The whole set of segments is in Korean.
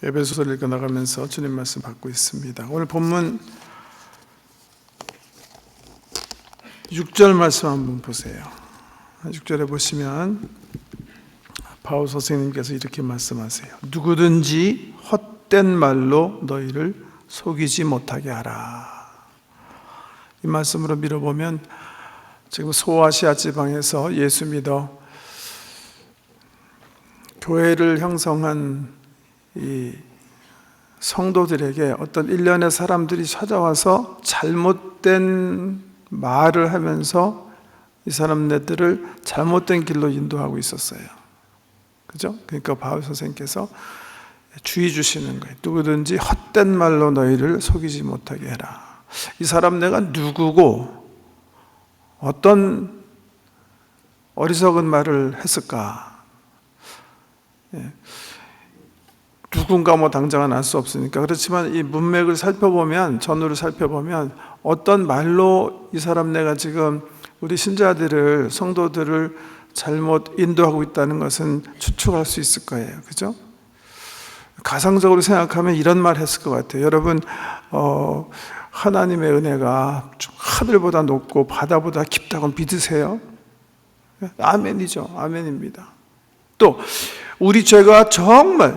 에베소서를 읽어나가면서 주님 말씀 받고 있습니다. 오늘 본문 6절 말씀 한번 보세요. 6절에 보시면 바울 선생님께서 이렇게 말씀하세요. 누구든지 헛된 말로 너희를 속이지 못하게 하라. 이 말씀으로 밀어보면 지금 소아시아 지방에서 예수 믿어 교회를 형성한 이 성도들에게 어떤 일련의 사람들이 찾아와서 잘못된 말을 하면서 이 사람네들을 잘못된 길로 인도하고 있었어요. 그죠? 그러니까 바울 선생님께서 주의 주시는 거예요. 누구든지 헛된 말로 너희를 속이지 못하게 해라. 이 사람 내가 누구고 어떤 어리석은 말을 했을까? 누군가 당장은 알 수 없으니까. 그렇지만 이 문맥을 살펴보면, 전후를 살펴보면 어떤 말로 이 사람 내가 지금 우리 신자들을, 성도들을 잘못 인도하고 있다는 것은 추측할 수 있을 거예요. 그죠? 가상적으로 생각하면 이런 말 했을 것 같아요. 여러분, 하나님의 은혜가 하늘보다 높고 바다보다 깊다고 믿으세요? 아멘이죠. 아멘입니다. 또 우리 죄가 정말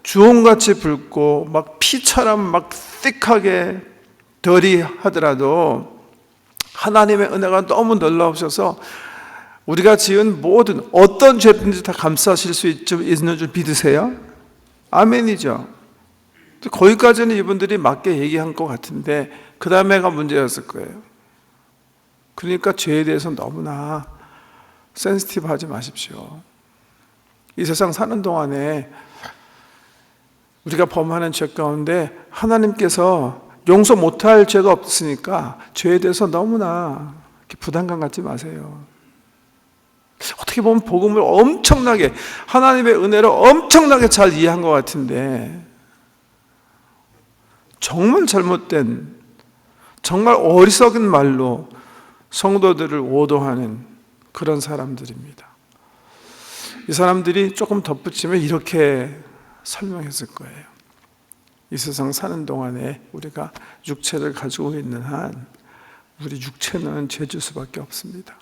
주홍같이 붉고 막 피처럼 막 thick하게 더리하더라도 하나님의 은혜가 너무 놀라우셔서 우리가 지은 모든 어떤 죄든지 다 감싸실 수 있는 줄 믿으세요? 아멘이죠. 거기까지는 이분들이 맞게 얘기한 것 같은데 그 다음에가 문제였을 거예요. 그러니까 죄에 대해서 너무나 센시티브 하지 마십시오. 이 세상 사는 동안에 우리가 범하는 죄 가운데 하나님께서 용서 못할 죄가 없으니까 죄에 대해서 너무나 부담감 갖지 마세요. 어떻게 보면 복음을 엄청나게, 하나님의 은혜를 엄청나게 잘 이해한 것 같은데 정말 잘못된, 정말 어리석은 말로 성도들을 오도하는 그런 사람들입니다. 이 사람들이 조금 덧붙이면 이렇게 설명했을 거예요. 이 세상 사는 동안에 우리가 육체를 가지고 있는 한 우리 육체는 죄질 수밖에 없습니다.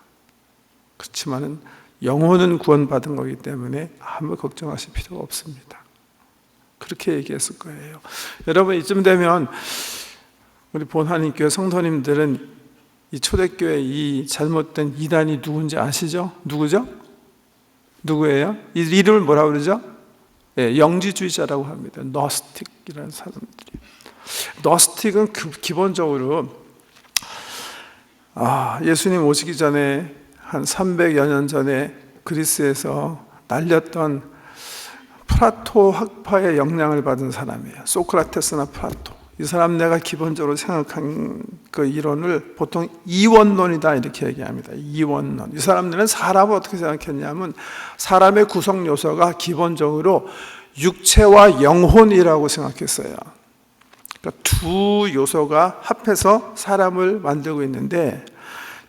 그렇지만은 영혼은 구원받은 거기 때문에 아무 걱정하실 필요가 없습니다. 그렇게 얘기했을 거예요. 여러분, 이쯤 되면 우리 본하님교회 성도님들은 이 초대교회 이 잘못된 이단이 누군지 아시죠? 누구죠? 누구예요? 이 이름을 뭐라고 그러죠? 영지주의자라고 합니다. 노스틱이라는 사람들이. 노스틱은 기본적으로 예수님 오시기 전에 한 300여 년 전에 그리스에서 날렸던 플라토 학파의 영향을 받은 사람이에요. 소크라테스나 플라토. 이 사람 내가 기본적으로 생각한 그 이론을 보통 이원론이다 이렇게 얘기합니다. 이원론. 이 사람들은 사람을 어떻게 생각했냐면 사람의 구성 요소가 기본적으로 육체와 영혼이라고 생각했어요. 그러니까 두 요소가 합해서 사람을 만들고 있는데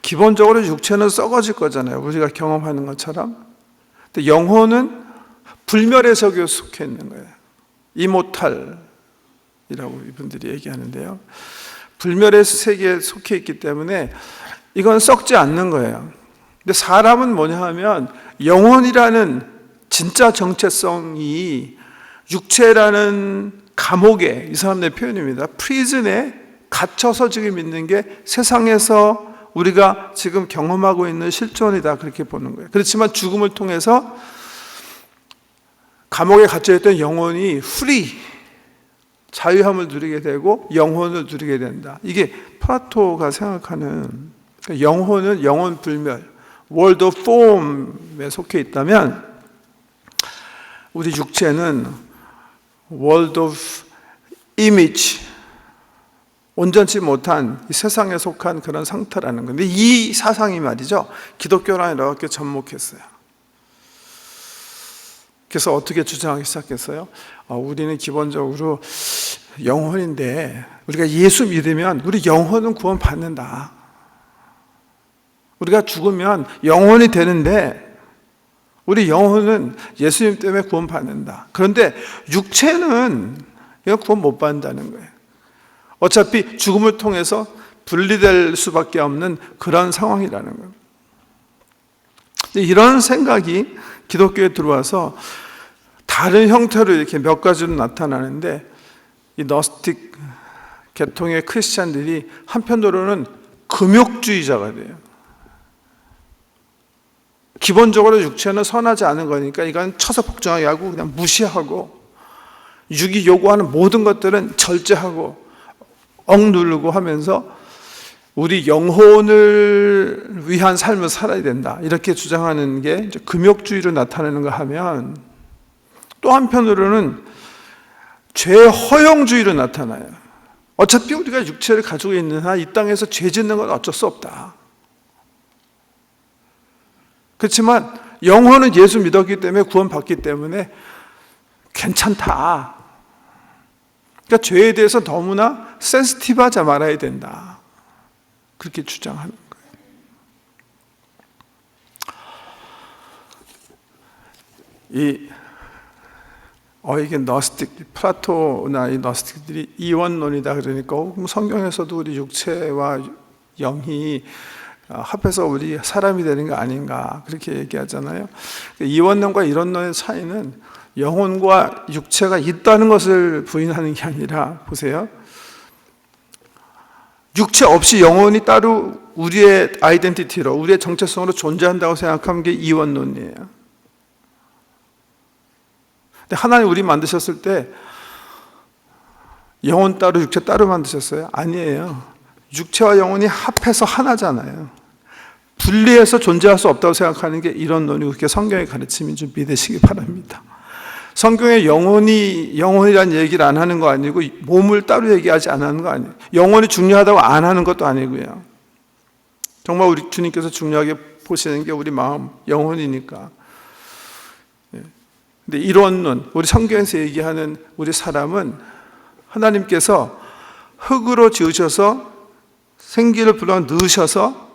기본적으로 육체는 썩어질 거잖아요. 우리가 경험하는 것처럼. 근데 영혼은 불멸의 세계에 속해 있는 거예요. 이모탈 이라고 이분들이 얘기하는데요. 불멸의 세계에 속해 있기 때문에 이건 썩지 않는 거예요. 근데 사람은 뭐냐 하면 영혼이라는 진짜 정체성이 육체라는 감옥에, 이 사람들의 표현입니다. 프리즌에 갇혀서 지금 있는 게 세상에서 우리가 지금 경험하고 있는 실존이다 그렇게 보는 거예요. 그렇지만 죽음을 통해서 감옥에 갇혀있던 영혼이 자유함을 누리게 되고 영혼을 누리게 된다. 이게 플라토가 생각하는, 그러니까 영혼은 영혼 불멸, world of form에 속해 있다면 우리 육체는 world of image, 온전치 못한 이 세상에 속한 그런 상태라는 건데 이 사상이 말이죠. 기독교랑 이렇게 접목했어요. 그래서 어떻게 주장하기 시작했어요? 우리는 기본적으로 영혼인데 우리가 예수 믿으면 우리 영혼은 구원받는다. 우리가 죽으면 영혼이 되는데 우리 영혼은 예수님 때문에 구원받는다. 그런데 육체는 이거 구원 못 받는다는 거예요. 어차피 죽음을 통해서 분리될 수밖에 없는 그런 상황이라는 거예요. 이런 생각이 기독교에 들어와서 다른 형태로 이렇게 몇 가지로 나타나는데, 이 너스틱 계통의 크리스찬들이 한편으로는 금욕주의자가 돼요. 기본적으로 육체는 선하지 않은 거니까 이건 쳐서 복종하게 하고 그냥 무시하고, 육이 요구하는 모든 것들은 절제하고 억누르고 하면서 우리 영혼을 위한 삶을 살아야 된다, 이렇게 주장하는 게 이제 금욕주의로 나타나는가 하면, 또 한편으로는 죄 허용주의로 나타나요. 어차피 우리가 육체를 가지고 있는 한 이 땅에서 죄 짓는 건 어쩔 수 없다. 그렇지만 영혼은 예수 믿었기 때문에 구원받기 때문에 괜찮다. 그러니까 죄에 대해서 너무나 센시티브하지 말아야 된다, 그렇게 주장하는 거예요. 이게 너스틱, 플라토나 이 너스틱들이 이원론이다 그러니까 성경에서도 우리 육체와 영이 합해서 우리 사람이 되는 거 아닌가, 그렇게 얘기하잖아요. 이원론과 이론론의 차이는 영혼과 육체가 있다는 것을 부인하는 게 아니라, 보세요, 육체 없이 영혼이 따로 우리의 아이덴티티로, 우리의 정체성으로 존재한다고 생각하는 게 이원론이에요. 근데 하나님 우리 만드셨을 때 영혼 따로 육체 따로 만드셨어요? 아니에요. 육체와 영혼이 합해서 하나잖아요. 분리해서 존재할 수 없다고 생각하는 게 이론론이고, 그게 성경의 가르침인 줄 믿으시기 바랍니다. 성경에 영혼이라는 얘기를 안 하는 거 아니고, 몸을 따로 얘기하지 않는 거 아니에요. 영혼이 중요하다고 안 하는 것도 아니고요. 정말 우리 주님께서 중요하게 보시는 게 우리 마음, 영혼이니까. 근데 이론론, 우리 성경에서 얘기하는 우리 사람은 하나님께서 흙으로 지으셔서 생기를 불어 넣으셔서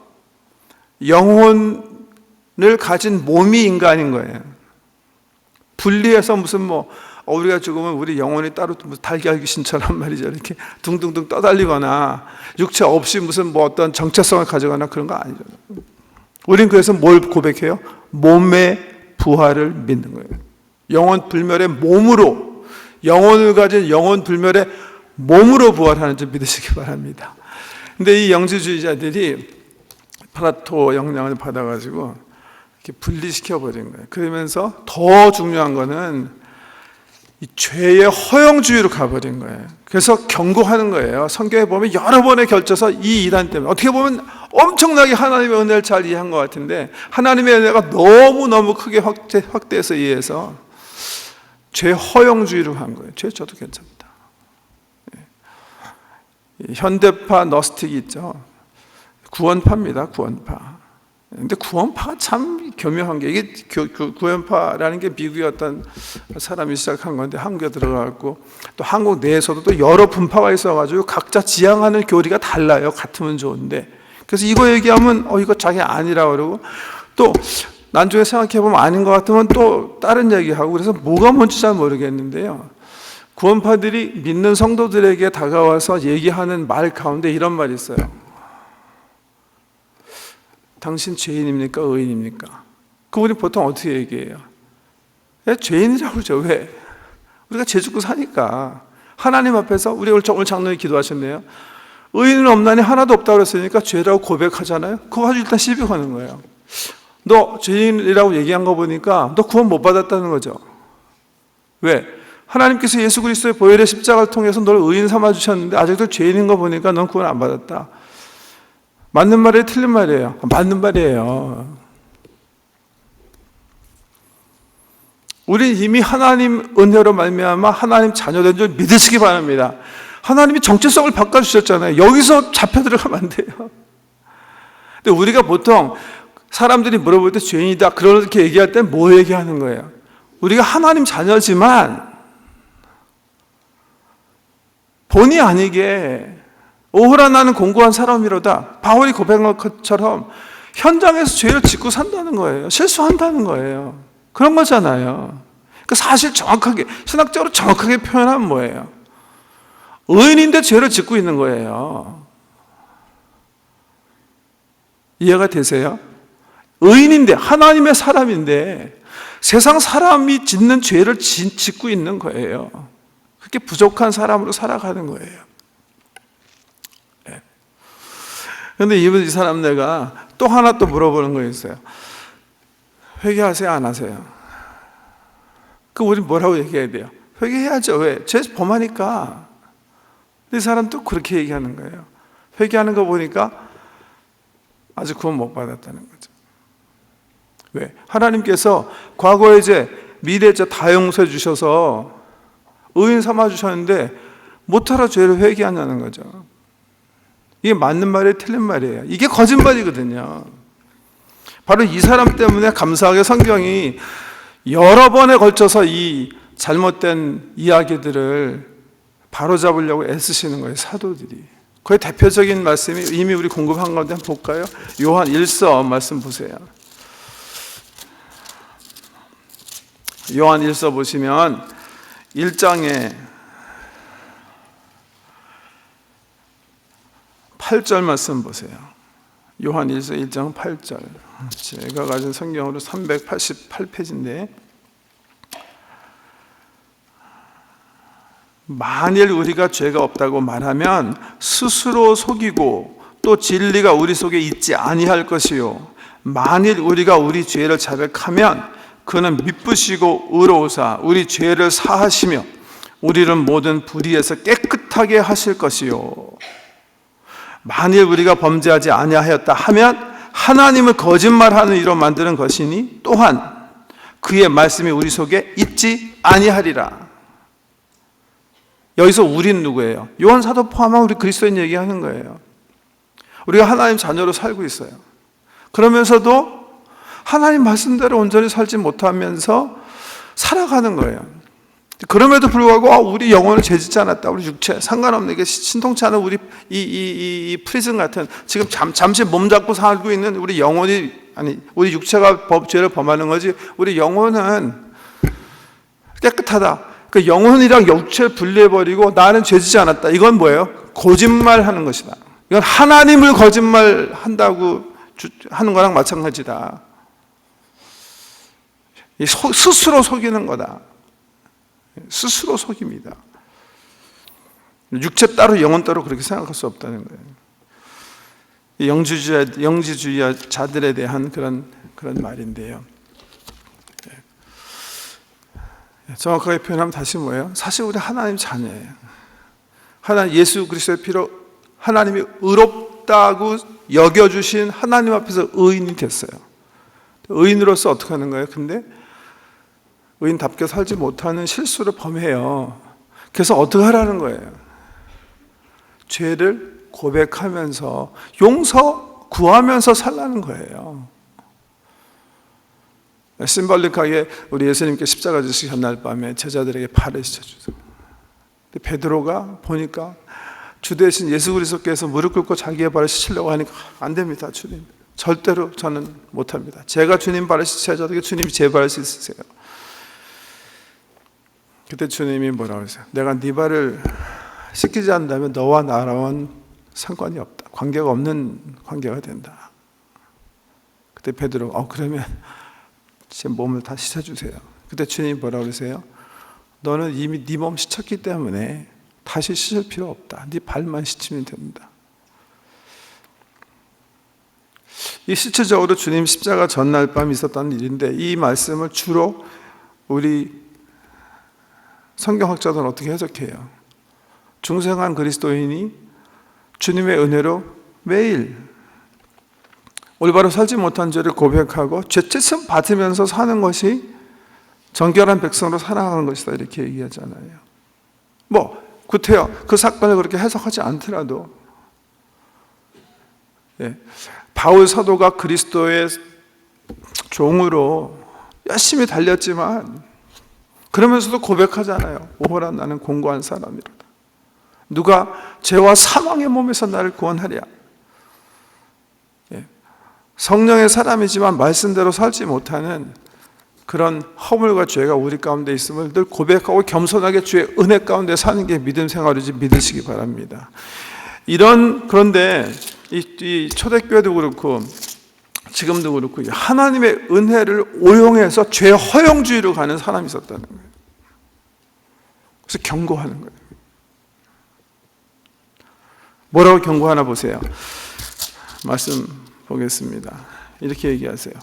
영혼을 가진 몸이 인간인 거예요. 분리해서 무슨 우리가 죽으면 우리 영혼이 따로 무슨 달걀 귀신처럼 말이죠, 이렇게 둥둥둥 떠달리거나 육체 없이 무슨 어떤 정체성을 가져가나 그런 거 아니죠. 우린 그래서 뭘 고백해요? 몸의 부활을 믿는 거예요. 영혼 불멸의 몸으로, 영혼을 가진 영혼 불멸의 몸으로 부활하는 줄 믿으시기 바랍니다. 근데 이 영지주의자들이 플라토 영향을 받아가지고 이렇게 분리시켜버린 거예요. 그러면서 더 중요한 거는 이 죄의 허용주의로 가버린 거예요. 그래서 경고하는 거예요. 성경에 보면 여러 번에 걸쳐서 이 이단 때문에, 어떻게 보면 엄청나게 하나님의 은혜를 잘 이해한 것 같은데, 하나님의 은혜가 너무너무 크게 확대해서 이해해서 죄 허용주의로 한 거예요. 죄 저도 괜찮다. 현대파 너스틱이 있죠. 구원파입니다. 구원파. 근데 구원파가 참 교묘한 게, 이게 구원파라는 게 미국의 어떤 사람이 시작한 건데 한국에 들어가고, 또 한국 내에서도 또 여러 분파가 있어가지고 각자 지향하는 교리가 달라요. 같으면 좋은데. 그래서 이거 얘기하면 이거 자기 아니라고 그러고, 또 나중에 생각해보면 아닌 것 같으면 또 다른 얘기하고, 그래서 뭐가 뭔지 잘 모르겠는데요. 구원파들이 믿는 성도들에게 다가와서 얘기하는 말 가운데 이런 말이 있어요. 당신 죄인입니까? 의인입니까? 그분이 보통 어떻게 얘기해요? 죄인이라고 그러죠. 왜? 우리가 죄 짓고 사니까. 하나님 앞에서, 우리 오늘 장로님 기도하셨네요. 의인은 없나니 하나도 없다고 그랬으니까 죄라고 고백하잖아요. 그거 가지고 일단 시비 거는 거예요. 너 죄인이라고 얘기한 거 보니까 너 구원 못 받았다는 거죠. 왜? 하나님께서 예수 그리스도의 보혈의 십자가를 통해서 너를 의인 삼아 주셨는데 아직도 죄인인 거 보니까 넌 구원 안 받았다. 맞는 말이에요? 틀린 말이에요? 맞는 말이에요. 우린 이미 하나님 은혜로 말미암아 하나님 자녀된 줄 믿으시기 바랍니다. 하나님이 정체성을 바꿔주셨잖아요. 여기서 잡혀 들어가면 안 돼요. 근데 우리가 보통 사람들이 물어볼 때 죄인이다 그렇게 얘기할 때 뭐 얘기하는 거예요? 우리가 하나님 자녀지만 본의 아니게 오호라 나는 공고한 사람이로다, 바울이 고백한 것처럼 현장에서 죄를 짓고 산다는 거예요. 실수한다는 거예요. 그런 거잖아요. 그 사실 정확하게, 신학적으로 정확하게 표현하면 뭐예요? 의인인데 죄를 짓고 있는 거예요. 이해가 되세요? 의인인데, 하나님의 사람인데 세상 사람이 짓는 죄를 짓고 있는 거예요. 그렇게 부족한 사람으로 살아가는 거예요. 그런데 이 사람 내가 또 하나 또 물어보는 거 있어요. 회개하세요, 안 하세요? 그 우리 뭐라고 얘기해야 돼요? 회개해야죠. 왜? 죄 범하니까. 이 사람 또 그렇게 얘기하는 거예요. 회개하는 거 보니까 아직 구원 못 받았다는 거죠. 왜? 하나님께서 과거에 이제 미래 다 용서해 주셔서 의인 삼아 주셨는데 못하러 죄를 회개하냐는 거죠. 이게 맞는 말이에요, 틀린 말이에요? 이게 거짓말이거든요. 바로 이 사람 때문에 감사하게 성경이 여러 번에 걸쳐서 이 잘못된 이야기들을 바로잡으려고 애쓰시는 거예요, 사도들이. 그의 대표적인 말씀이 이미 우리 공급한 건데 한번 볼까요? 요한 1서 말씀 보세요. 요한 1서 보시면 1장에 8절 말씀 보세요. 요한 1서 1장 8절. 제가 가진 성경으로 388페이지인데, 만일 우리가 죄가 없다고 말하면 스스로 속이고 또 진리가 우리 속에 있지 아니할 것이요, 만일 우리가 우리 죄를 자백하면 그는 미쁘시고 의로우사 우리 죄를 사하시며 우리를 모든 불의에서 깨끗하게 하실 것이요, 만일 우리가 범죄하지 아니하였다 하면 하나님을 거짓말하는 이로 만드는 것이니 또한 그의 말씀이 우리 속에 있지 아니하리라. 여기서 우린 누구예요? 요한 사도 포함한 우리 그리스도인 얘기하는 거예요. 우리가 하나님 자녀로 살고 있어요. 그러면서도 하나님 말씀대로 온전히 살지 못하면서 살아가는 거예요. 그럼에도 불구하고 우리 영혼을 죄짓지 않았다, 우리 육체 상관없는, 게 신통치 않은 우리 이 프리즌 같은, 지금 잠시 몸 잡고 살고 있는 우리 영혼이, 아니 우리 육체가 죄를 범하는 거지 우리 영혼은 깨끗하다. 그 영혼이랑 육체를 분리해버리고 나는 죄짓지 않았다, 이건 뭐예요? 거짓말하는 것이다. 이건 하나님을 거짓말한다고 하는 거랑 마찬가지다. 스스로 속이는 거다. 스스로 속입니다. 육체 따로 영혼 따로 그렇게 생각할 수 없다는 거예요. 영지주의자들에 대한 그런 말인데요. 정확하게 표현하면 다시 뭐예요? 사실 우리 하나님 자녀예요. 하나님 예수 그리스도의 피로 하나님이 의롭다고 여겨주신 하나님 앞에서 의인이 됐어요. 의인으로서 어떻게 하는 거예요? 근데 의인답게 살지 못하는 실수를 범해요. 그래서 어떻게 하라는 거예요? 죄를 고백하면서 용서 구하면서 살라는 거예요. 심벌릭하게 우리 예수님께 십자가 지시신 날 밤에 제자들에게 팔을 씻어주세요. 베드로가 보니까 주 대신 예수 그리스도께서 무릎 꿇고 자기의 발을 씻으려고 하니까 안 됩니다, 주님. 절대로 저는 못합니다. 제가 주님 발을 씻어야죠. 어떻게 주님이 제 발을 씻으세요? 그때 주님이 뭐라고 하세요? 내가 네 발을 씻기지 않는다면 너와 나랑은 상관이 없다. 관계가 없는 관계가 된다. 그때 베드로 그러면 제 몸을 다 씻어주세요. 그때 주님이 뭐라고 그러세요? 너는 이미 네 몸 씻었기 때문에 다시 씻을 필요 없다. 네 발만 씻으면 된다. 이 실체적으로 주님 십자가 전날 밤 있었던 일인데, 이 말씀을 주로 우리 성경학자들은 어떻게 해석해요? 중생한 그리스도인이 주님의 은혜로 매일 올바로 살지 못한 죄를 고백하고 죄책감 받으면서 사는 것이 정결한 백성으로 살아가는 것이다, 이렇게 얘기하잖아요. 구태여 그 사건을 그렇게 해석하지 않더라도, 바울 사도가 그리스도의 종으로 열심히 달렸지만 그러면서도 고백하잖아요. 오호라, 나는 공고한 사람이로다. 누가 죄와 사망의 몸에서 나를 구원하랴. 성령의 사람이지만 말씀대로 살지 못하는 그런 허물과 죄가 우리 가운데 있음을 늘 고백하고 겸손하게 주의 은혜 가운데 사는 게 믿음 생활이지 믿으시기 바랍니다. 그런데 이 초대교회도 그렇고 지금도 그렇고 하나님의 은혜를 오용해서 죄 허용주의로 가는 사람이 있었다는 거예요. 그래서 경고하는 거예요. 뭐라고 경고하나 보세요. 말씀 보겠습니다. 이렇게 얘기하세요.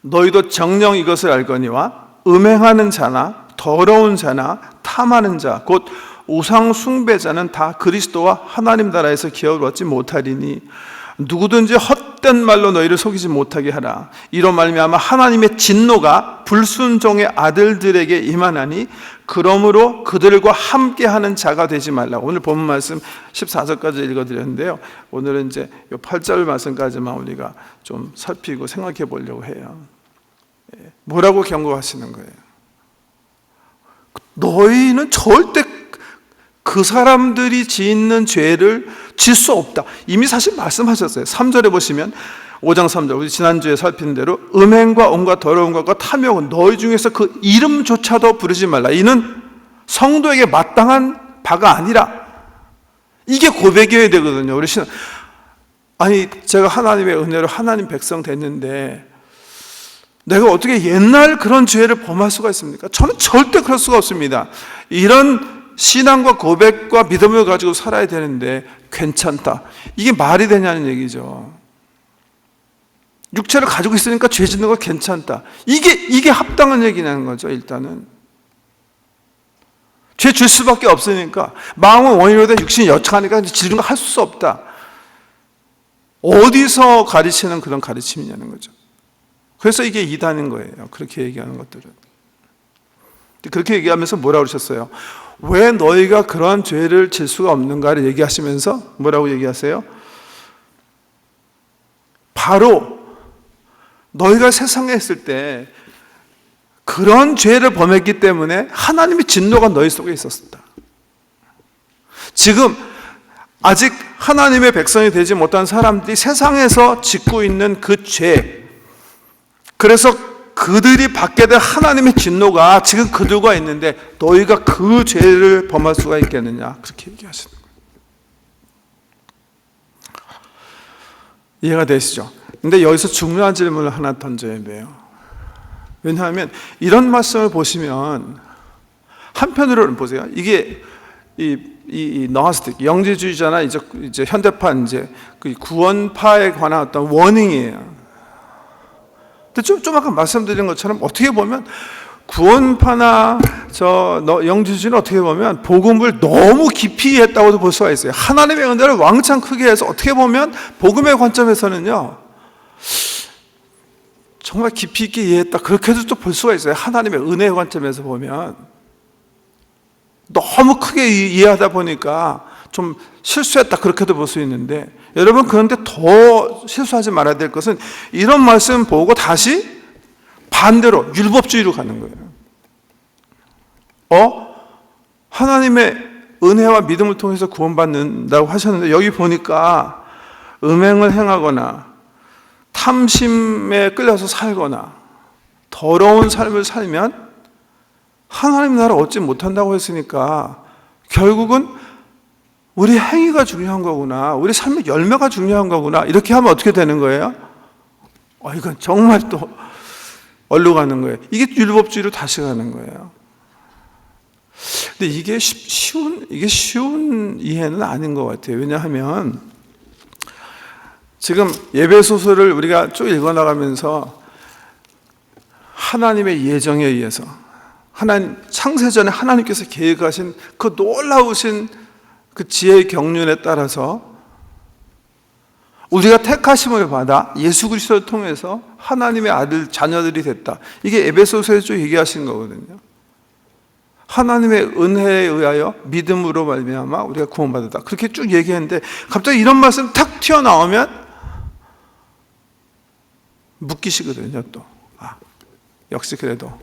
너희도 정녕 이것을 알거니와 음행하는 자나 더러운 자나 탐하는 자 곧 우상 숭배자는 다 그리스도와 하나님 나라에서 기업을 얻지 못하리니 누구든지 헛된 말로 너희를 속이지 못하게 하라. 이로 말미암아 하나님의 진노가 불순종의 아들들에게 임하나니 그러므로 그들과 함께하는 자가 되지 말라. 오늘 본문 말씀 14절까지 읽어드렸는데요. 오늘은 이제 8절 말씀까지만 우리가 좀 살피고 생각해 보려고 해요. 뭐라고 경고하시는 거예요? 너희는 절대 그 사람들이 짓는 죄를 질 수 없다. 이미 사실 말씀하셨어요. 3절에 보시면 5장 3절 우리 지난주에 살핀 대로 음행과 온갖 더러운 것과 탐욕은 너희 중에서 그 이름조차도 부르지 말라. 이는 성도에게 마땅한 바가 아니라. 이게 고백이어야 되거든요. 우리 아니 제가 하나님의 은혜로 하나님 백성 됐는데 내가 어떻게 옛날 그런 죄를 범할 수가 있습니까? 저는 절대 그럴 수가 없습니다. 이런 신앙과 고백과 믿음을 가지고 살아야 되는데 괜찮다. 이게 말이 되냐는 얘기죠. 육체를 가지고 있으니까 죄 짓는 거 괜찮다. 이게 합당한 얘기냐는 거죠. 일단은 죄 질 수밖에 없으니까 마음은 원인으로 된 육신이 여차하니까 지른 거 할 수 없다. 어디서 가르치는 그런 가르침이냐는 거죠. 그래서 이게 이단인 거예요. 그렇게 얘기하는 것들은. 그렇게 얘기하면서 뭐라고 그러셨어요? 왜 너희가 그러한 죄를 질 수가 없는가를 얘기하시면서 뭐라고 얘기하세요? 바로 너희가 세상에 있을 때 그런 죄를 범했기 때문에 하나님의 진노가 너희 속에 있었다. 지금 아직 하나님의 백성이 되지 못한 사람들이 세상에서 짓고 있는 그 죄, 그래서 그들이 받게 될 하나님의 진노가 지금 그들과 있는데 너희가 그 죄를 범할 수가 있겠느냐, 그렇게 얘기하시는 거예요. 이해가 되시죠? 근데 여기서 중요한 질문을 하나 던져야 돼요. 왜냐하면 이런 말씀을 보시면 한편으로는 보세요. 이게 이 노스틱 영지주의자나 이제 현대판 그 구원파에 관한 어떤 워닝이에요. 근데 좀 아까 말씀드린 것처럼 어떻게 보면 구원파나 영지주의는 어떻게 보면 복음을 너무 깊이 이해했다고도 볼 수가 있어요. 하나님의 은혜를 왕창 크게 해서 어떻게 보면 복음의 관점에서는요 정말 깊이 있게 이해했다, 그렇게도 또 볼 수가 있어요. 하나님의 은혜의 관점에서 보면 너무 크게 이해하다 보니까 좀 실수했다, 그렇게도 볼 수 있는데, 여러분 그런데 더 실수하지 말아야 될 것은 이런 말씀 보고 다시 반대로 율법주의로 가는 거예요. 하나님의 은혜와 믿음을 통해서 구원받는다고 하셨는데 여기 보니까 음행을 행하거나 탐심에 끌려서 살거나 더러운 삶을 살면 하나님 나라 얻지 못한다고 했으니까 결국은 우리 행위가 중요한 거구나, 우리 삶의 열매가 중요한 거구나, 이렇게 하면 어떻게 되는 거예요? 이건 정말 또 얼로 가는 거예요. 이게 율법주의로 다시 가는 거예요. 근데 이게 쉬운 이해는 아닌 것 같아요. 왜냐하면 지금 예배소설을 우리가 쭉 읽어나가면서 하나님의 예정에 의해서 창세전에 하나님께서 계획하신 그 놀라우신 그 지혜의 경륜에 따라서 우리가 택하심을 받아 예수 그리스도를 통해서 하나님의 아들, 자녀들이 됐다. 이게 에베소서에 쭉 얘기하신 거거든요. 하나님의 은혜에 의하여 믿음으로 말미암아 우리가 구원받았다. 그렇게 쭉 얘기했는데 갑자기 이런 말씀 탁 튀어나오면 묶이시거든요. 또 역시 그래도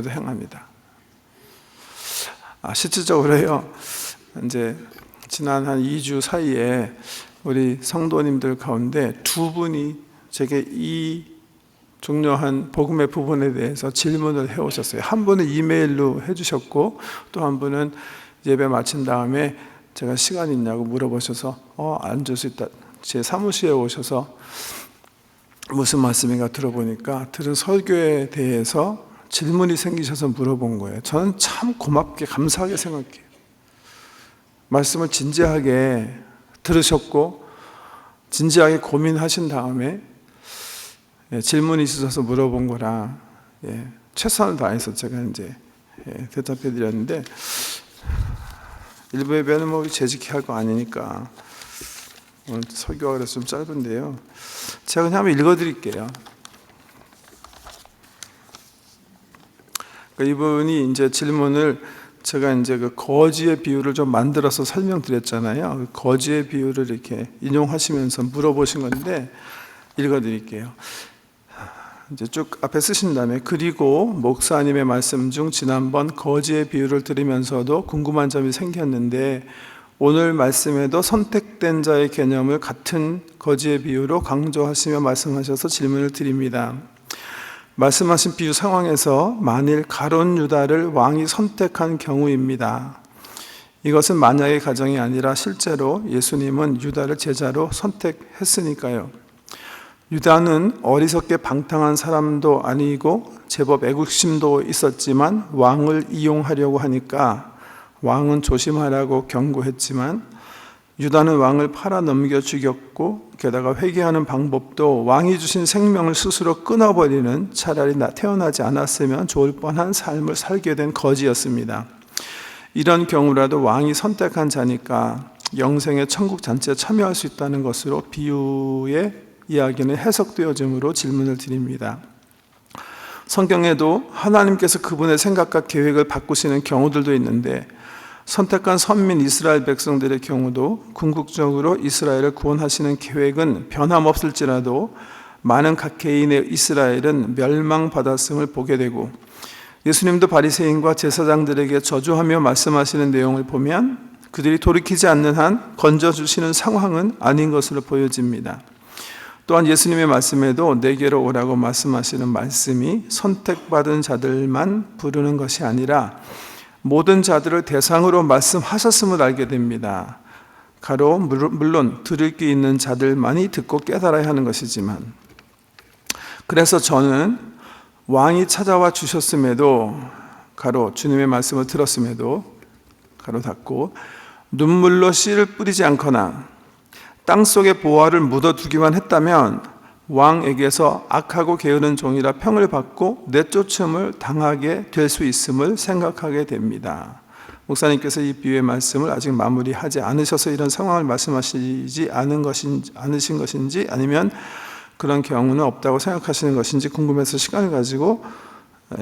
행합니다. 실질적으로요, 이제 지난 한 2주 사이에 우리 성도님들 가운데 두 분이 제게 이 중요한 복음의 부분에 대해서 질문을 해오셨어요. 한 분은 이메일로 해주셨고, 또 한 분은 예배 마친 다음에 제가 시간 있냐고 물어보셔서 앉을 수 있다, 제 사무실에 오셔서 무슨 말씀인가 들어보니까 들은 설교에 대해서 질문이 생기셔서 물어본 거예요. 저는 참 고맙게 감사하게 생각해요. 말씀을 진지하게 들으셨고 진지하게 고민하신 다음에 질문이 있으셔서 물어본 거라 최선을 다해서 제가 이제 대답해 드렸는데, 일부 예배는 뭐 재직해야 할 거 아니니까 오늘 설교가 그래서 좀 짧은데요, 제가 그냥 한번 읽어드릴게요. 그러니까 이분이 이제 질문을, 제가 이제 그 거지의 비유를 좀 만들어서 설명드렸잖아요. 그 거지의 비유를 이렇게 인용하시면서 물어보신 건데 읽어드릴게요. 이제 쭉 앞에 쓰신 다음에, 그리고 목사님의 말씀 중 지난번 거지의 비유를 들으면서도 궁금한 점이 생겼는데 오늘 말씀에도 선택된 자의 개념을 같은 거지의 비유로 강조하시며 말씀하셔서 질문을 드립니다. 말씀하신 비유 상황에서 만일 가룟 유다를 왕이 선택한 경우입니다. 이것은 만약의 가정이 아니라 실제로 예수님은 유다를 제자로 선택했으니까요. 유다는 어리석게 방탕한 사람도 아니고 제법 애국심도 있었지만 왕을 이용하려고 하니까 왕은 조심하라고 경고했지만 유다는 왕을 팔아 넘겨 죽였고, 게다가 회개하는 방법도 왕이 주신 생명을 스스로 끊어버리는, 차라리 태어나지 않았으면 좋을 뻔한 삶을 살게 된 거지였습니다. 이런 경우라도 왕이 선택한 자니까 영생의 천국 잔치에 참여할 수 있다는 것으로 비유의 이야기는 해석되어짐으로 질문을 드립니다. 성경에도 하나님께서 그분의 생각과 계획을 바꾸시는 경우들도 있는데, 선택한 선민 이스라엘 백성들의 경우도 궁극적으로 이스라엘을 구원하시는 계획은 변함없을지라도 많은 각 개인의 이스라엘은 멸망받았음을 보게 되고, 예수님도 바리새인과 제사장들에게 저주하며 말씀하시는 내용을 보면 그들이 돌이키지 않는 한 건져주시는 상황은 아닌 것으로 보여집니다. 또한 예수님의 말씀에도 내게로 오라고 말씀하시는 말씀이 선택받은 자들만 부르는 것이 아니라 모든 자들을 대상으로 말씀하셨음을 알게 됩니다. 가로 물론 들을 게 있는 자들만이 듣고 깨달아야 하는 것이지만, 그래서 저는 왕이 찾아와 주셨음에도, 가로 주님의 말씀을 들었음에도, 가로 닫고 눈물로 씨를 뿌리지 않거나 땅속에 보화를 묻어두기만 했다면 왕에게서 악하고 게으른 종이라 평을 받고 내쫓음을 당하게 될 수 있음을 생각하게 됩니다. 목사님께서 이 비유의 말씀을 아직 마무리하지 않으셔서 이런 상황을 말씀하시지 않으신 것인지, 아니면 그런 경우는 없다고 생각하시는 것인지 궁금해서 시간을 가지고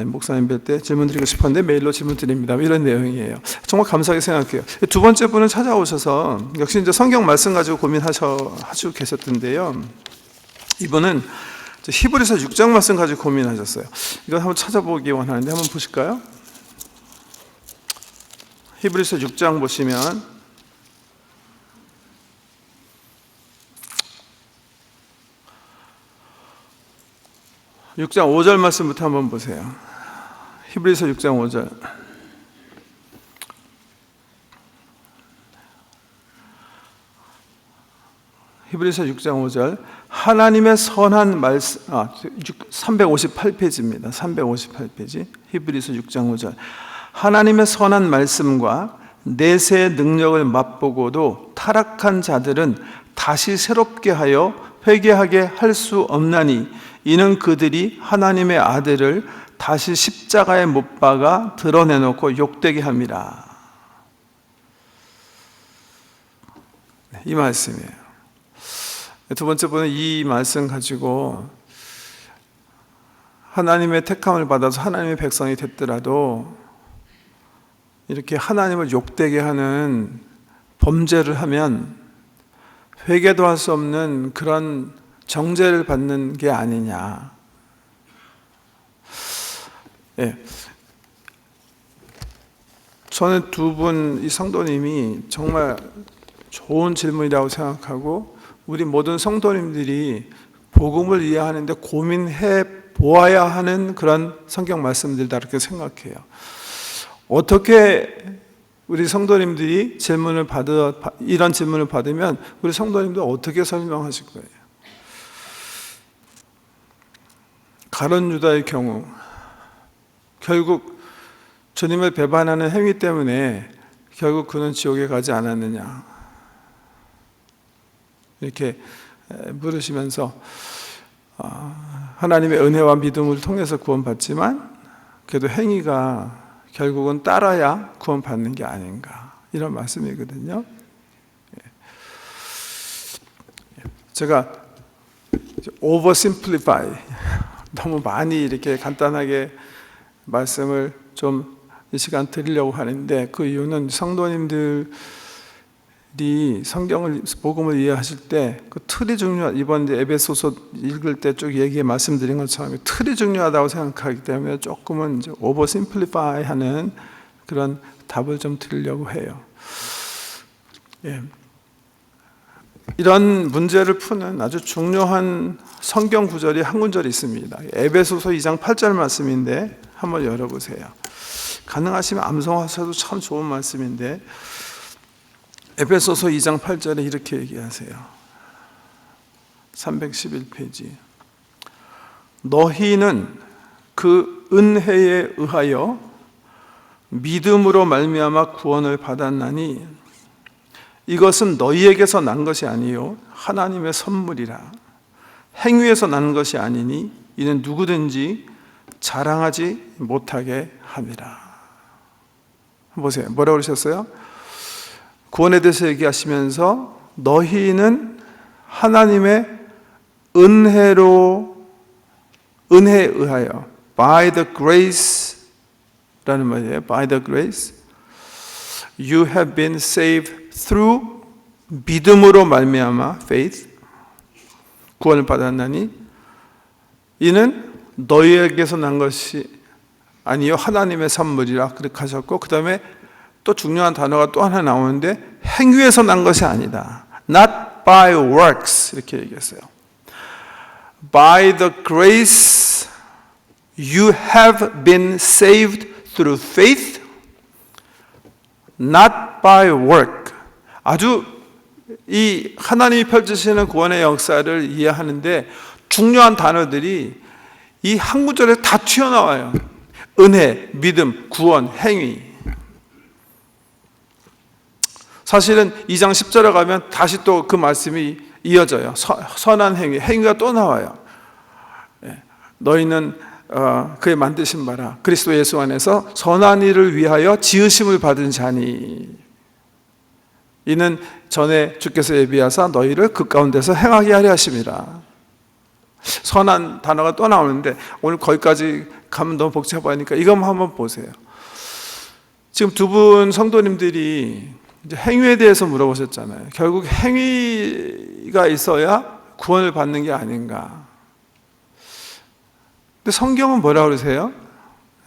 목사님 뵐 때 질문 드리고 싶었는데 메일로 질문 드립니다. 이런 내용이에요. 정말 감사하게 생각해요. 두 번째 분은 찾아오셔서 역시 이제 성경 말씀 가지고 고민하시고 계셨던데요. 이분은 히브리서 6장 말씀 가지고 고민하셨어요. 이거 한번 찾아보기 원하는데 한번 보실까요? 히브리서 6장 보시면 6장 5절 말씀부터 한번 보세요. 히브리서 6장 5절. 히브리서 6장 5절. 하나님의 선한 말씀, 358페이지입니다. 358페이지. 히브리서 6장 5절. 하나님의 선한 말씀과 내세의 능력을 맛보고도 타락한 자들은 다시 새롭게 하여 회개하게 할 수 없나니, 이는 그들이 하나님의 아들을 다시 십자가에 못 박아 드러내놓고 욕되게 함이라. 이 말씀이에요. 두 번째 분은 이 말씀 가지고 하나님의 택함을 받아서 하나님의 백성이 됐더라도 이렇게 하나님을 욕되게 하는 범죄를 하면 회개도 할 수 없는 그런 정죄를 받는 게 아니냐. 저는 두 분 이 성도님이 정말 좋은 질문이라고 생각하고 우리 모든 성도님들이 복음을 이해하는데 고민해 보아야 하는 그런 성경 말씀들이다 이렇게 생각해요. 어떻게 우리 성도님들이 이런 질문을 받으면 우리 성도님들 어떻게 설명하실 거예요? 가룟 유다의 경우 결국 주님을 배반하는 행위 때문에 결국 그는 지옥에 가지 않았느냐 이렇게 물으시면서 하나님의 은혜와 믿음을 통해서 구원받지만 그래도 행위가 결국은 따라야 구원받는 게 아닌가 이런 말씀이거든요. 제가 oversimplify 너무 많이 이렇게 간단하게 말씀을 좀 이 시간 드리려고 하는데 그 이유는 성도님들이 성경을 복음을 이해하실 때 그 틀이 이번 에베소서 읽을 때 쭉 말씀드린 것처럼 틀이 중요하다고 생각하기 때문에 조금은 이제 오버심플리파이하는 그런 답을 좀 드리려고 해요. 이런 문제를 푸는 아주 중요한 성경 구절이 한 구절이 있습니다. 에베소서 2장 8절 말씀인데 한번 열어보세요. 가능하시면 암송하셔도 참 좋은 말씀인데 에베소서 2장 8절에 이렇게 얘기하세요. 311페이지. 너희는 그 은혜에 의하여 믿음으로 말미암아 구원을 받았나니 이것은 너희에게서 난 것이 아니요 하나님의 선물이라. 행위에서 난 것이 아니니 이는 누구든지 자랑하지 못하게 함이라. 보세요. 뭐라고 그러셨어요? 구원에 대해서 얘기하시면서 너희는 하나님의 은혜에 의하여 by the grace 라는 말이에요. by the grace you have been saved through 믿음으로 말미암아 faith 구원을 받았나니 이는 너희에게서 난 것이 아니요 하나님의 선물이라 그렇게 하셨고 그 다음에 또 중요한 단어가 또 하나 나오는데 행위에서 난 것이 아니다. Not by works 이렇게 얘기했어요. By the grace you have been saved through faith, not by work. 아주 이 하나님이 펼치시는 구원의 역사를 이해하는데 중요한 단어들이 이 한 구절에 다 튀어나와요. 은혜, 믿음, 구원, 행위. 사실은 2장 10절에 가면 다시 또 그 말씀이 이어져요. 선한 행위, 행위가 또 나와요. 너희는 그의 만드신 바라 그리스도 예수 안에서 선한 일을 위하여 지으심을 받은 자니 이는 전에 주께서 예비하사 너희를 그 가운데서 행하게 하려 하심이라. 선한 단어가 또 나오는데 오늘 거기까지 가면 너무 복잡하니까 이것만 한번 보세요. 지금 두 분 성도님들이 이제 행위에 대해서 물어보셨잖아요. 결국 행위가 있어야 구원을 받는 게 아닌가. 근데 성경은 뭐라고 그러세요?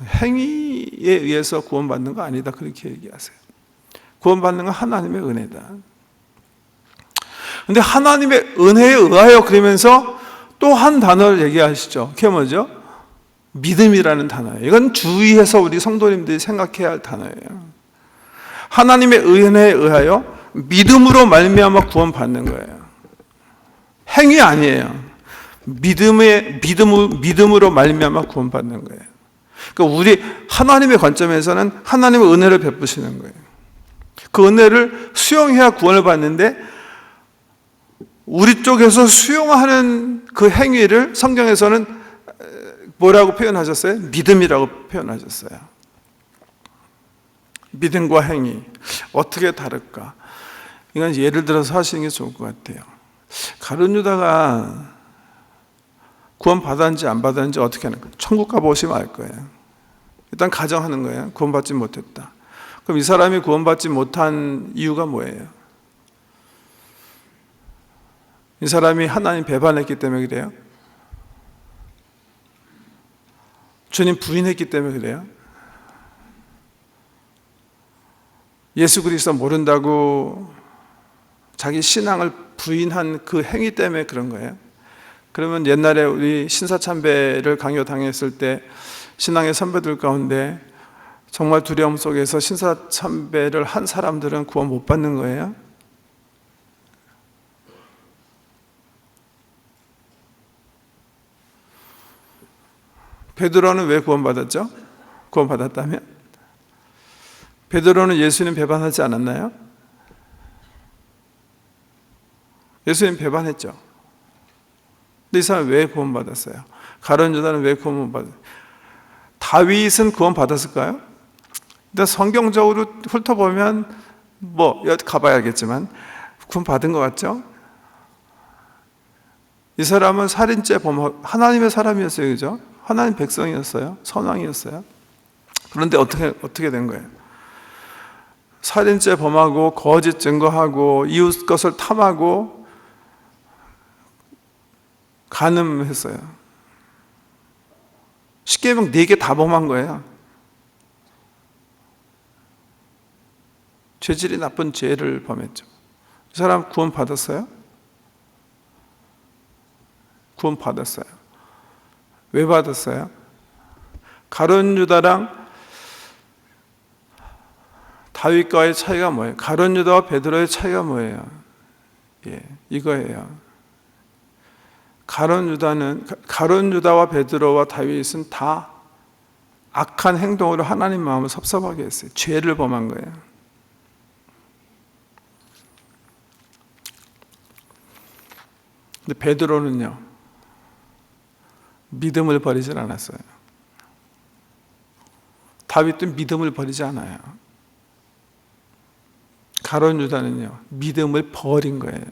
행위에 의해서 구원받는 거 아니다 그렇게 얘기하세요. 구원받는 건 하나님의 은혜다. 근데 하나님의 은혜에 의하여 그러면서 또 한 단어를 얘기하시죠. 그게 뭐죠? 믿음이라는 단어예요. 이건 주의해서 우리 성도님들이 생각해야 할 단어예요. 하나님의 은혜에 의하여 믿음으로 말미암아 구원받는 거예요. 행위 아니에요. 믿음으로 말미암아 구원받는 거예요. 그러니까 우리 하나님의 관점에서는 하나님의 은혜를 베푸시는 거예요. 그 은혜를 수용해야 구원을 받는데 우리 쪽에서 수용하는 그 행위를 성경에서는 뭐라고 표현하셨어요? 믿음이라고 표현하셨어요. 믿음과 행위 어떻게 다를까? 이건 예를 들어서 하시는 게 좋을 것 같아요. 가룟 유다가 구원 받았는지 안 받았는지 어떻게 하는 거예요? 천국 가보시면 알 거예요. 일단 가정하는 거예요. 구원받지 못했다. 그럼 이 사람이 구원받지 못한 이유가 뭐예요? 이 사람이 하나님 배반했기 때문에 그래요? 주님 부인했기 때문에 그래요? 예수 그리스도 모른다고 자기 신앙을 부인한 그 행위 때문에 그런 거예요. 그러면 옛날에 우리 신사참배를 강요당했을 때 신앙의 선배들 가운데 정말 두려움 속에서 신사참배를 한 사람들은 구원 못 받는 거예요. 베드로는 왜 구원받았죠? 구원받았다면? 베드로는 예수님 배반하지 않았나요? 예수님 배반했죠. 근데 이 사람은 왜 구원받았어요? 가룟 유다는 왜 구원받았어요? 다윗은 구원받았을까요? 근데 성경적으로 훑어보면 가봐야겠지만 구원받은 것 같죠? 이 사람은 살인죄 범 하나님의 사람이었어요. 그죠? 하나님 백성이었어요. 선왕이었어요. 그런데 어떻게 된 거예요? 살인죄 범하고 거짓 증거하고 이웃 것을 탐하고 간음했어요. 십계명 4개 다 범한 거예요. 죄질이 나쁜 죄를 범했죠. 이 사람 구원 받았어요? 구원 받았어요. 왜 받았어요? 가룟 유다랑 다윗과의 차이가 뭐예요? 가룟 유다와 베드로의 차이가 뭐예요? 이거예요. 가룟 유다와 베드로와 다윗은 다 악한 행동으로 하나님 마음을 섭섭하게 했어요. 죄를 범한 거예요. 근데 베드로는요, 믿음을 버리질 않았어요. 다윗도 믿음을 버리지 않아요. 가룟 유다는요, 믿음을 버린 거예요.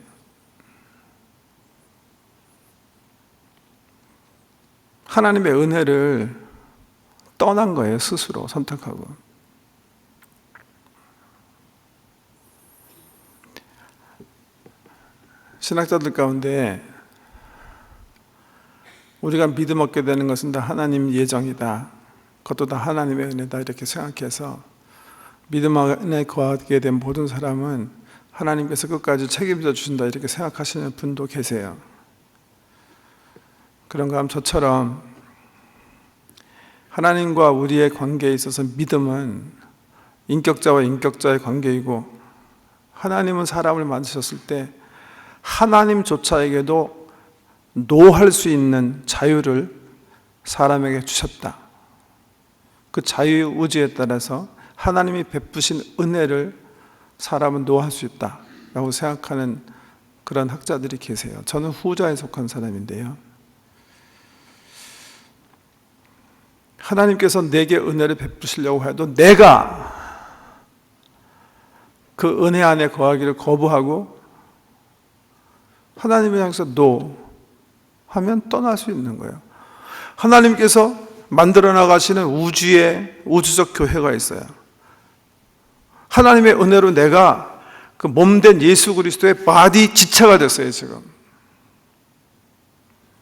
하나님의 은혜를 떠난 거예요. 스스로 선택하고. 신학자들 가운데 우리가 믿음 얻게 되는 것은 다 하나님 예정이다, 그것도 다 하나님의 은혜다, 이렇게 생각해서 믿음 안에 거하게 된 모든 사람은 하나님께서 끝까지 책임져 주신다, 이렇게 생각하시는 분도 계세요. 그런가 하면 저처럼 하나님과 우리의 관계에 있어서 믿음은 인격자와 인격자의 관계이고, 하나님은 사람을 만드셨을 때 하나님조차에게도 노할 수 있는 자유를 사람에게 주셨다. 그 자유의지에 따라서 하나님이 베푸신 은혜를 사람은 노할 수 있다라고 생각하는 그런 학자들이 계세요. 저는 후자에 속한 사람인데요. 하나님께서 내게 은혜를 베푸시려고 해도 내가 그 은혜 안에 거하기를 거부하고 하나님을 향해서 노 하면 떠날 수 있는 거예요. 하나님께서 만들어 나가시는 우주에 우주적 교회가 있어요. 하나님의 은혜로 내가 그 몸된 예수 그리스도의 바디 지체가 됐어요. 지금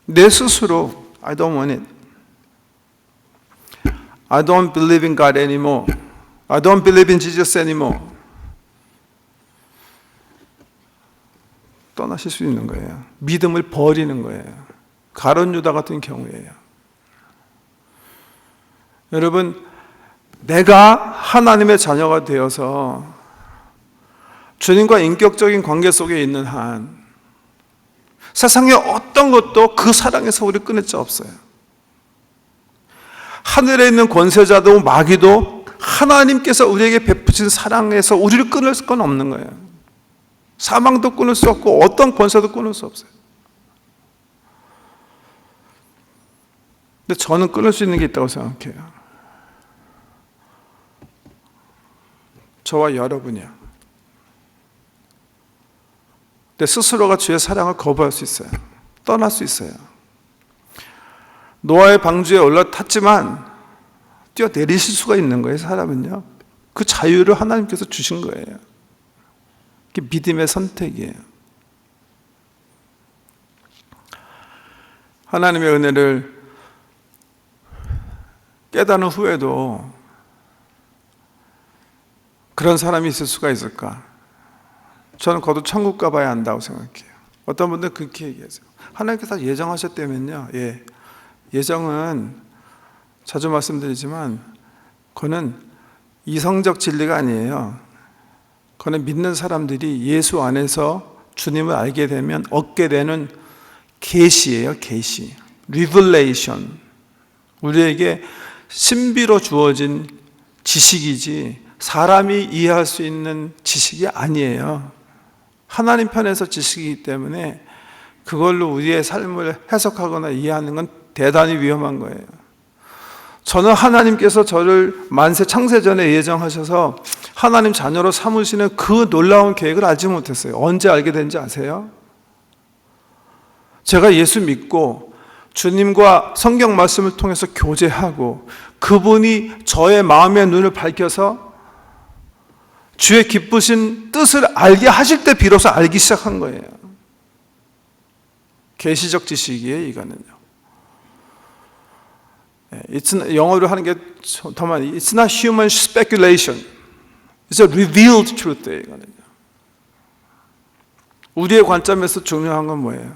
내 스스로 I don't want it. I don't believe in God anymore. I don't believe in Jesus anymore. 떠나실 수 있는 거예요. 믿음을 버리는 거예요. 가룟 유다 같은 경우예요. 여러분, 내가 하나님의 자녀가 되어서 주님과 인격적인 관계 속에 있는 한 세상의 어떤 것도 그 사랑에서 우리 끊을 수 없어요. 하늘에 있는 권세자도 마귀도 하나님께서 우리에게 베푸신 사랑에서 우리를 끊을 건 없는 거예요. 사망도 끊을 수 없고 어떤 권세도 끊을 수 없어요. 근데 저는 끊을 수 있는 게 있다고 생각해요. 저와 여러분이요. 내 스스로가 주의 사랑을 거부할 수 있어요. 떠날 수 있어요. 노아의 방주에 올라탔지만 뛰어내리실 수가 있는 거예요. 사람은요. 그 자유를 하나님께서 주신 거예요. 그게 믿음의 선택이에요. 하나님의 은혜를 깨닫는 후에도 그런 사람이 있을 수가 있을까? 저는 거듭 천국 가봐야 한다고 생각해요. 어떤 분들은 그렇게 얘기하세요. 하나님께서 예정하셨다면요. 예정은 자주 말씀드리지만 그거는 이성적 진리가 아니에요. 그거는 믿는 사람들이 예수 안에서 주님을 알게 되면 얻게 되는 계시예요. 계시, 리블레이션. 우리에게 신비로 주어진 지식이지 사람이 이해할 수 있는 지식이 아니에요. 하나님 편에서 지식이기 때문에 그걸로 우리의 삶을 해석하거나 이해하는 건 대단히 위험한 거예요. 저는 하나님께서 저를 만세 창세전에 예정하셔서 하나님 자녀로 삼으시는 그 놀라운 계획을 알지 못했어요. 언제 알게 된지 아세요? 제가 예수 믿고 주님과 성경 말씀을 통해서 교제하고 그분이 저의 마음의 눈을 밝혀서 주의 기쁘신 뜻을 알게 하실 때 비로소 알기 시작한 거예요. 계시적 지식이에요, 이거는요. 영어로 하는 게 더 많이 It's not human speculation. It's a revealed truth. 이거는요. 우리의 관점에서 중요한 건 뭐예요?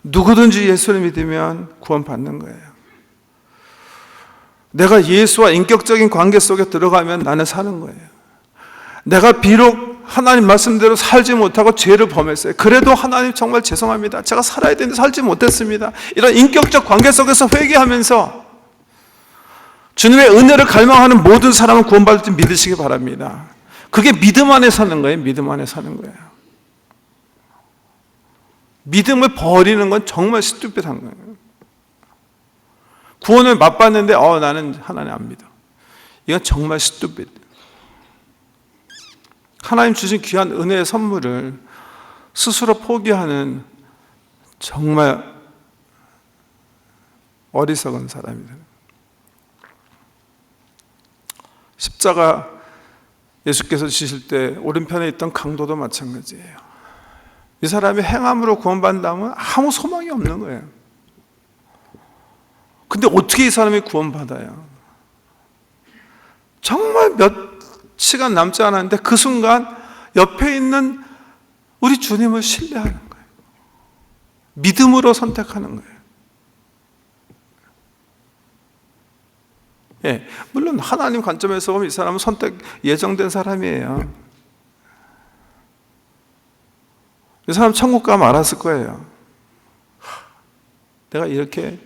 누구든지 예수를 믿으면 구원받는 거예요. 내가 예수와 인격적인 관계 속에 들어가면 나는 사는 거예요. 내가 비록 하나님 말씀대로 살지 못하고 죄를 범했어요. 그래도 하나님 정말 죄송합니다. 제가 살아야 되는데 살지 못했습니다. 이런 인격적 관계 속에서 회개하면서 주님의 은혜를 갈망하는 모든 사람은 구원받을 줄 믿으시기 바랍니다. 그게 믿음 안에 사는 거예요. 믿음 안에 사는 거예요. 믿음을 버리는 건 정말 스튜피드한 거예요. 구원을 맛봤는데 나는 하나님 안 믿어. 이건 정말 스튜피드. 하나님 주신 귀한 은혜의 선물을 스스로 포기하는 정말 어리석은 사람이다. 십자가 예수께서 지실 때 오른편에 있던 강도도 마찬가지예요. 이 사람이 행함으로 구원받는다면 아무 소망이 없는 거예요. 근데 어떻게 이 사람이 구원받아요? 정말 몇 시간 남지 않았는데 그 순간 옆에 있는 우리 주님을 신뢰하는 거예요. 믿음으로 선택하는 거예요. 물론 하나님 관점에서 보면 이 사람은 선택 예정된 사람이에요. 이 사람 천국 가면 알았을 거예요. 내가 이렇게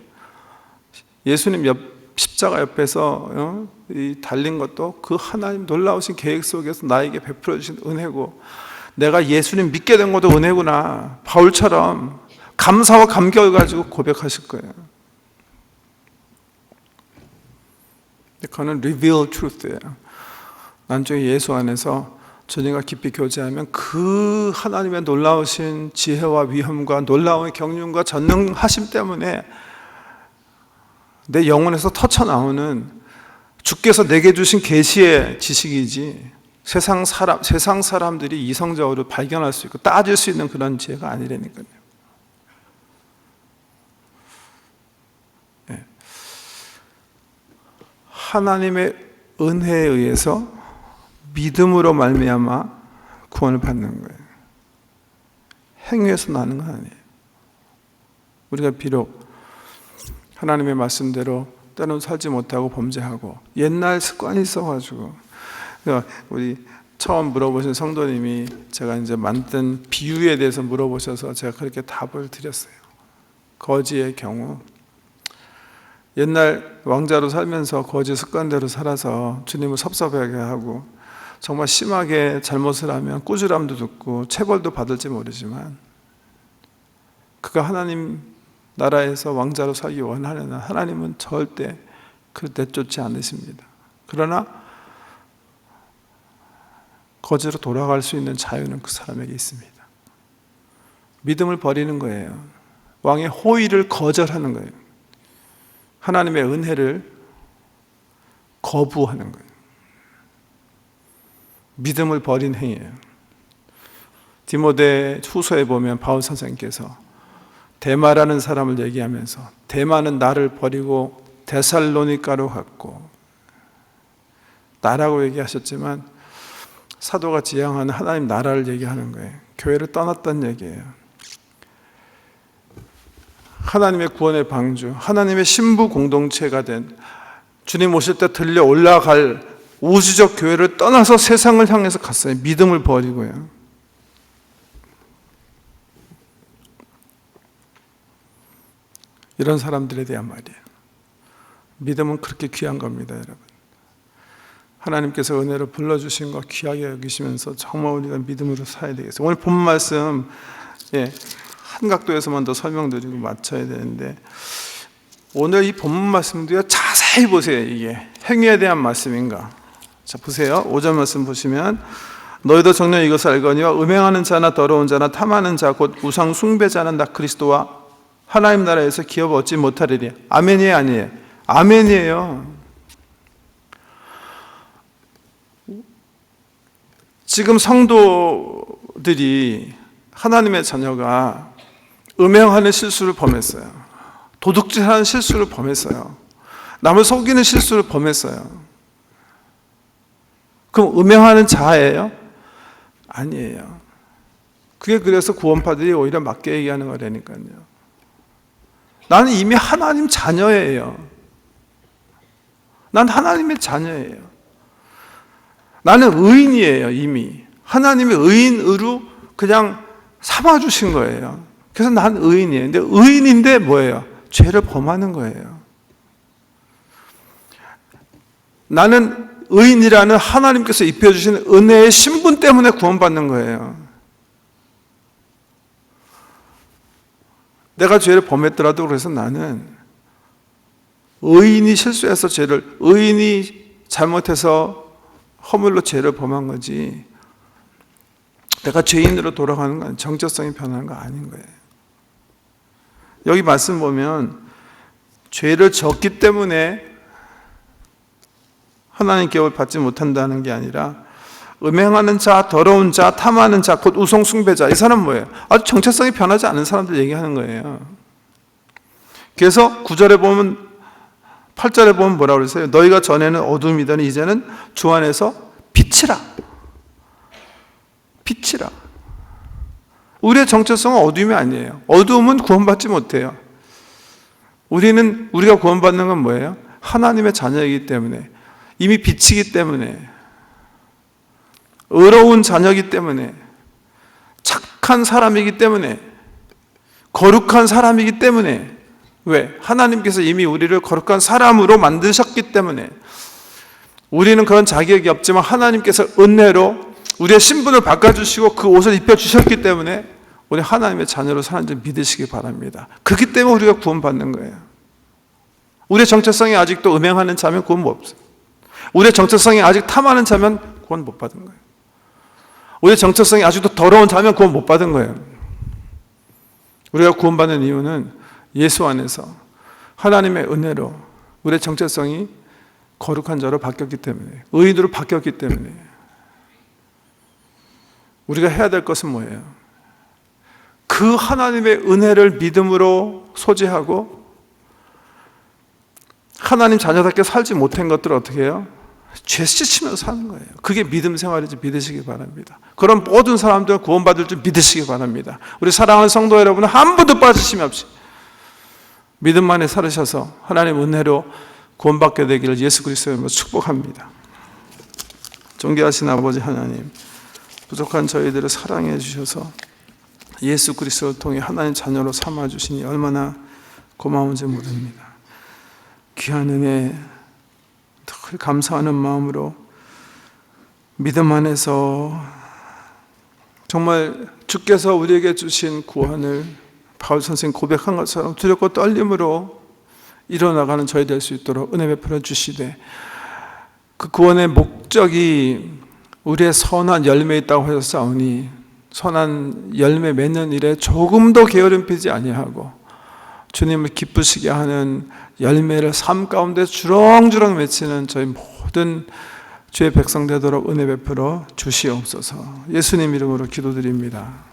예수님 십자가 옆에서 달린 것도 그 하나님 놀라우신 계획 속에서 나에게 베풀어 주신 은혜고 내가 예수님 믿게 된 것도 은혜구나. 바울처럼 감사와 감격을 가지고 고백하실 거예요. 그거는 revealed truth예요. 나중에 예수 안에서 주님과 깊이 교제하면 그 하나님의 놀라우신 지혜와 위엄과 놀라운 경륜과 전능하심 때문에 내 영혼에서 터쳐나오는 주께서 내게 주신 계시의 지식이지 세상 사람들이 이성적으로 발견할 수 있고 따질 수 있는 그런 지혜가 아니라니까요. 하나님의 은혜에 의해서 믿음으로 말미암아 구원을 받는 거예요. 행위에서 나는 건 아니에요. 우리가 비록 하나님의 말씀대로 때로는 살지 못하고 범죄하고 옛날 습관이 있어가지고 우리 처음 물어보신 성도님이 제가 이제 만든 비유에 대해서 물어보셔서 제가 그렇게 답을 드렸어요. 거지의 경우 옛날 왕자로 살면서 거지 습관대로 살아서 주님을 섭섭하게 하고 정말 심하게 잘못을 하면 꾸지람도 듣고 체벌도 받을지 모르지만 그가 하나님 나라에서 왕자로 살기 원하려나 하나님은 절대 그를 내쫓지 않으십니다. 그러나 거지로 돌아갈 수 있는 자유는 그 사람에게 있습니다. 믿음을 버리는 거예요. 왕의 호의를 거절하는 거예요. 하나님의 은혜를 거부하는 거예요. 믿음을 버린 행위예요. 디모데 후서에 보면 바울 선생님께서 데마라는 사람을 얘기하면서 데마는 나를 버리고 데살로니가로 갔고 나라고 얘기하셨지만 사도가 지향하는 하나님 나라를 얘기하는 거예요. 교회를 떠났다는 얘기예요. 하나님의 구원의 방주, 하나님의 신부 공동체가 된 주님 오실 때 들려 올라갈 우주적 교회를 떠나서 세상을 향해서 갔어요. 믿음을 버리고요. 이런 사람들에 대한 말이에요. 믿음은 그렇게 귀한 겁니다, 여러분. 하나님께서 은혜로 불러주신 거 귀하게 여기시면서 정말 우리가 믿음으로 살아야 되겠어요. 오늘 본 말씀 한 각도에서만 더 설명드리고 마쳐야 되는데, 오늘 이 본문 말씀도요, 자세히 보세요. 이게 행위에 대한 말씀인가? 자, 보세요. 5절 말씀 보시면, 너희도 정녕 이것을 알거니와 음행하는 자나 더러운 자나 탐하는 자 곧 우상 숭배자는 나 그리스도와 하나님 나라에서 기업 얻지 못하리니. 아멘이에요, 아니에요? 아멘이에요. 지금 성도들이, 하나님의 자녀가 음행하는 실수를 범했어요. 도둑질하는 실수를 범했어요. 남을 속이는 실수를 범했어요. 그럼 음행하는 자예요? 아니에요. 그게 그래서 구원파들이 오히려 맞게 얘기하는 거라니까요. 나는 이미 하나님 자녀예요. 난 하나님의 자녀예요. 나는 의인이에요. 이미 하나님의 의인으로 그냥 삼아주신 거예요. 그래서 난 의인이에요. 근데 의인인데 뭐예요? 죄를 범하는 거예요. 나는 의인이라는 하나님께서 입혀주신 은혜의 신분 때문에 구원받는 거예요. 내가 죄를 범했더라도 그래서 나는 의인이 실수해서 의인이 잘못해서 허물로 죄를 범한 거지, 내가 죄인으로 돌아가는 건 정체성이 변하는 거 아닌 거예요. 여기 말씀 보면 죄를 졌기 때문에 하나님 기업을 받지 못한다는 게 아니라, 음행하는 자, 더러운 자, 탐하는 자, 곧 우상 숭배자, 이 사람은 뭐예요? 아주 정체성이 변하지 않은 사람들 얘기하는 거예요. 그래서 9절에 보면, 8절에 보면 뭐라고 그러세요? 너희가 전에는 어둠이더니 이제는 주 안에서 빛이라. 빛이라. 우리의 정체성은 어둠이 아니에요. 어둠은 구원받지 못해요. 우리가 구원받는 건 뭐예요? 하나님의 자녀이기 때문에, 이미 빛이기 때문에, 의로운 자녀이기 때문에, 착한 사람이기 때문에, 거룩한 사람이기 때문에. 왜? 하나님께서 이미 우리를 거룩한 사람으로 만드셨기 때문에. 우리는 그런 자격이 없지만 하나님께서 은혜로 우리의 신분을 바꿔주시고 그 옷을 입혀주셨기 때문에 우리 하나님의 자녀로 사는 줄 믿으시기 바랍니다. 그렇기 때문에 우리가 구원받는 거예요. 우리의 정체성이 아직도 음행하는 자면 구원 못 받아요. 우리의 정체성이 아직 탐하는 자면 구원 못 받은 거예요. 우리의 정체성이 아직도 더러운 자면 구원 못 받은 거예요. 우리가 구원받는 이유는 예수 안에서 하나님의 은혜로 우리의 정체성이 거룩한 자로 바뀌었기 때문에, 의인으로 바뀌었기 때문에. 우리가 해야 될 것은 뭐예요? 그 하나님의 은혜를 믿음으로 소지하고 하나님 자녀답게 살지 못한 것들을 어떻게 해요? 죄 씻으면서 사는 거예요. 그게 믿음 생활인지 믿으시기 바랍니다. 그런 모든 사람들은 구원받을 줄 믿으시기 바랍니다. 우리 사랑하는 성도 여러분은 한 분도 빠지심이 없이 믿음 안에 살으셔서 하나님 은혜로 구원받게 되기를 예수 그리스도의 이름으로 축복합니다. 존귀하신 아버지 하나님, 부족한 저희들을 사랑해 주셔서 예수 그리스도를 통해 하나님 자녀로 삼아 주시니 얼마나 고마운지 모릅니다. 귀한 은혜 늘 감사하는 마음으로 믿음 안에서 정말 주께서 우리에게 주신 구원을 바울 선생님 고백한 것처럼 두렵고 떨림으로 일어나가는 저희 될 수 있도록 은혜 베풀어 주시되, 그 구원의 목적이 우리의 선한 열매에 있다고 하셨사오니 선한 열매 맺는 일에 조금도 게으름 피지 아니하고 주님을 기쁘시게 하는 열매를 삶 가운데 주렁주렁 맺히는 저희 모든 주의 백성 되도록 은혜 베풀어 주시옵소서. 예수님 이름으로 기도드립니다.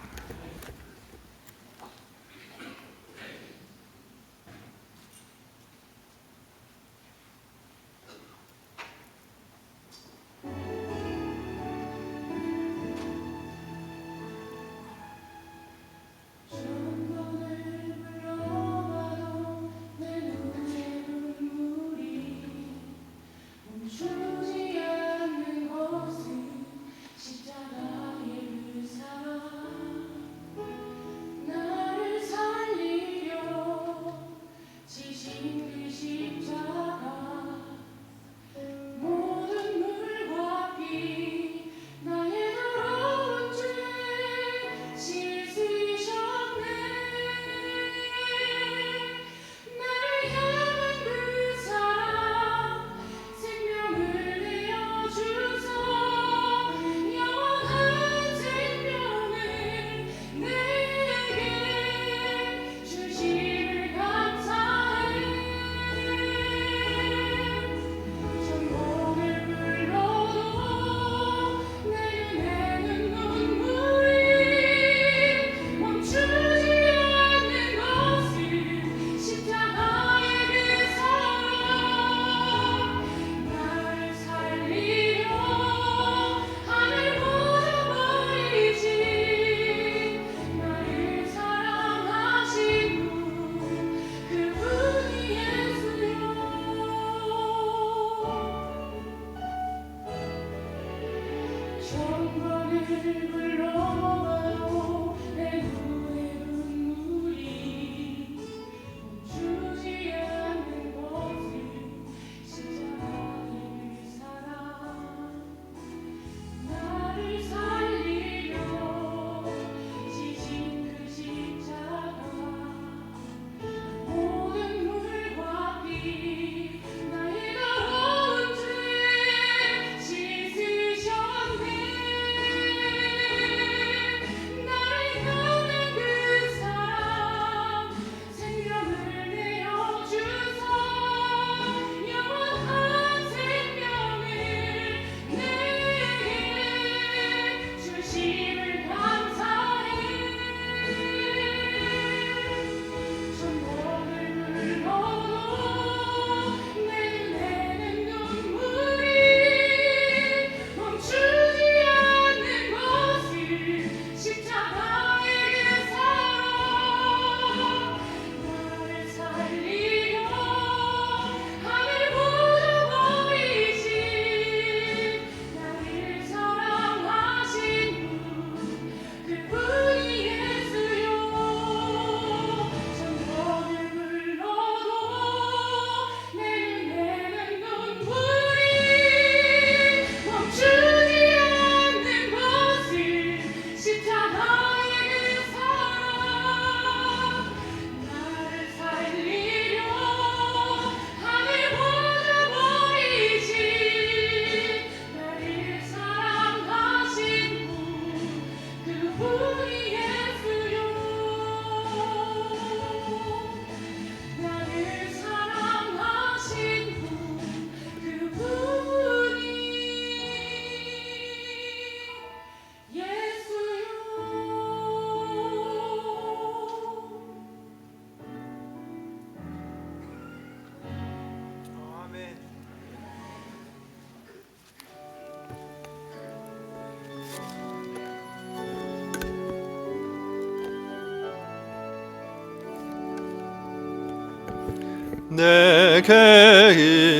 내게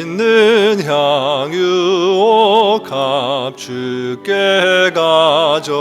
있는 향유옥합 주께 가져